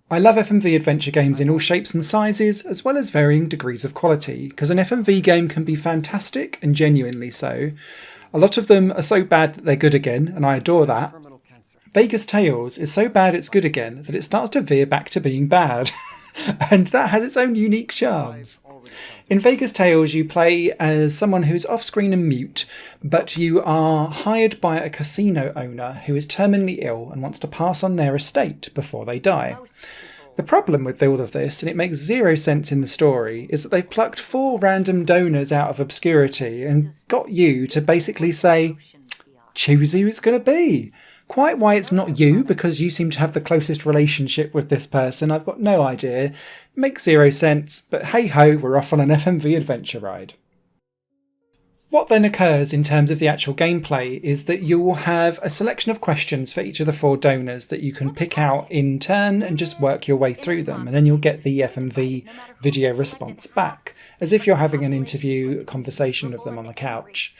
I love FMV adventure games in all shapes and sizes, as well as varying degrees of quality, because an FMV game can be fantastic and genuinely so. A lot of them are so bad that they're good again, and I adore that. Vegas Tales is so bad it's good again that it starts to veer back to being bad, and that has its own unique charms. In Vegas Tales, you play as someone who's off-screen and mute, but you are hired by a casino owner who is terminally ill and wants to pass on their estate before they die. The problem with all of this, and it makes zero sense in the story, is that they've plucked 4 random donors out of obscurity and got you to basically say, choose who it's going to be. Quite why it's not you, because you seem to have the closest relationship with this person, I've got no idea. Makes zero sense, but hey ho, we're off on an FMV adventure ride. What then occurs in terms of the actual gameplay is that you will have a selection of questions for each of the 4 donors that you can pick out in turn and just work your way through them, and then you'll get the FMV video response back, as if you're having an interview conversation with them on the couch.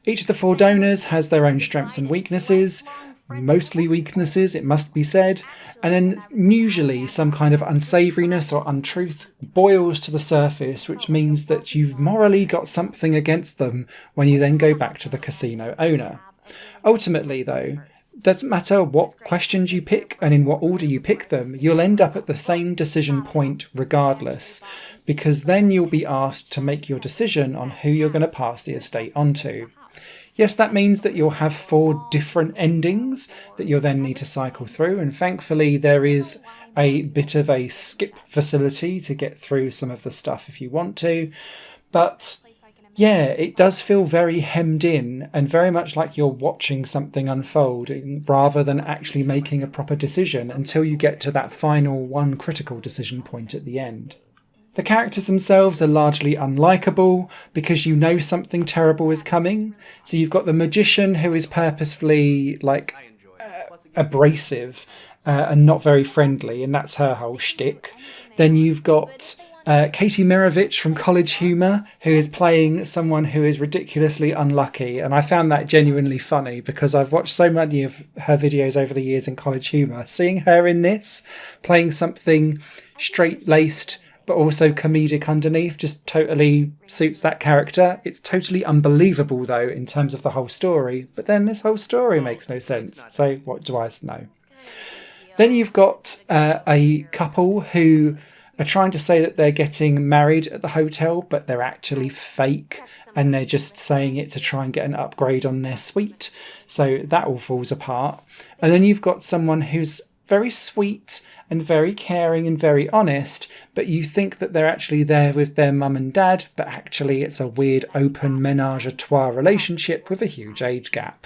Each of the 4 donors has their own strengths and weaknesses, mostly weaknesses, it must be said, and then usually some kind of unsavouriness or untruth boils to the surface, which means that you've morally got something against them when you then go back to the casino owner. Ultimately, though, doesn't matter what questions you pick and in what order you pick them, you'll end up at the same decision point regardless, because then you'll be asked to make your decision on who you're going to pass the estate on to. Yes, that means that you'll have 4 different endings that you'll then need to cycle through, and thankfully there is a bit of a skip facility to get through some of the stuff if you want to. But yeah, it does feel very hemmed in and very much like you're watching something unfold rather than actually making a proper decision until you get to that final one critical decision point at the end. The characters themselves are largely unlikable because you know something terrible is coming. So you've got the magician who is purposefully abrasive and not very friendly, and that's her whole shtick. Then you've got Katie Mirovich from College Humour, who is playing someone who is ridiculously unlucky, and I found that genuinely funny because I've watched so many of her videos over the years in College Humour. Seeing her in this, playing something straight-laced but also comedic underneath, just totally suits that character. It's totally unbelievable, though, in terms of the whole story, but then this whole story makes no sense, so what do I know? Then you've got a couple who are trying to say that they're getting married at the hotel, but they're actually fake, and they're just saying it to try and get an upgrade on their suite, so that all falls apart. And then you've got someone who's very sweet and very caring and very honest, but you think that they're actually there with their mum and dad, but actually it's a weird open menage-a-trois relationship with a huge age gap.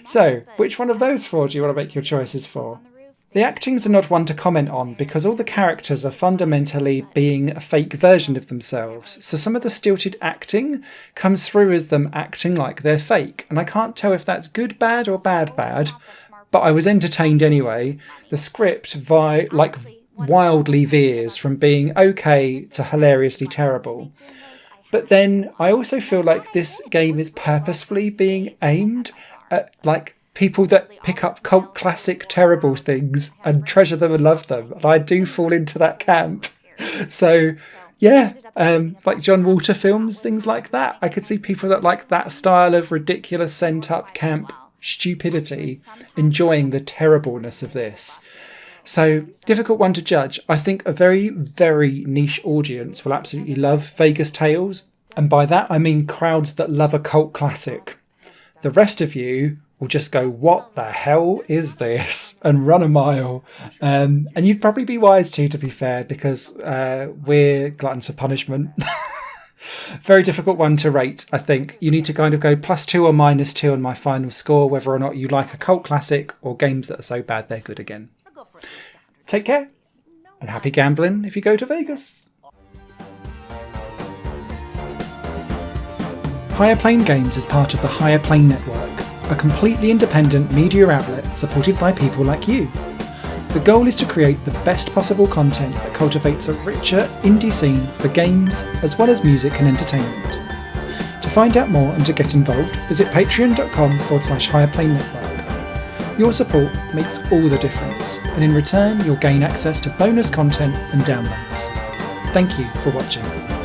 So, which one of those 4 do you want to make your choices for? The acting's an odd one to comment on because all the characters are fundamentally being a fake version of themselves, so some of the stilted acting comes through as them acting like they're fake, and I can't tell if that's good bad or bad bad, but I was entertained anyway. The script wildly veers from being okay to hilariously terrible. But then I also feel like this game is purposefully being aimed at people that pick up cult classic terrible things and treasure them and love them. And I do fall into that camp. So yeah, like John Walter films, things like that. I could see people that like that style of ridiculous sent up camp stupidity enjoying the terribleness of this. So difficult one to judge. I think a very, very niche audience will absolutely love Vegas Tales, and by that I mean crowds that love a cult classic. The rest of you will just go, what the hell is this? And run a mile. And you'd probably be wise to be fair, because we're gluttons for punishment. Very difficult one to rate, I think. You need to kind of go +2 or -2 on my final score, whether or not you like a cult classic or games that are so bad they're good again. Take care, and happy gambling if you go to Vegas. Higher Plane Games is part of the Higher Plane Network, a completely independent media outlet supported by people like you. The goal is to create the best possible content that cultivates a richer indie scene for games as well as music and entertainment. To find out more and to get involved, visit patreon.com/Higher Plane Network. Your support makes all the difference, and in return you'll gain access to bonus content and downloads. Thank you for watching.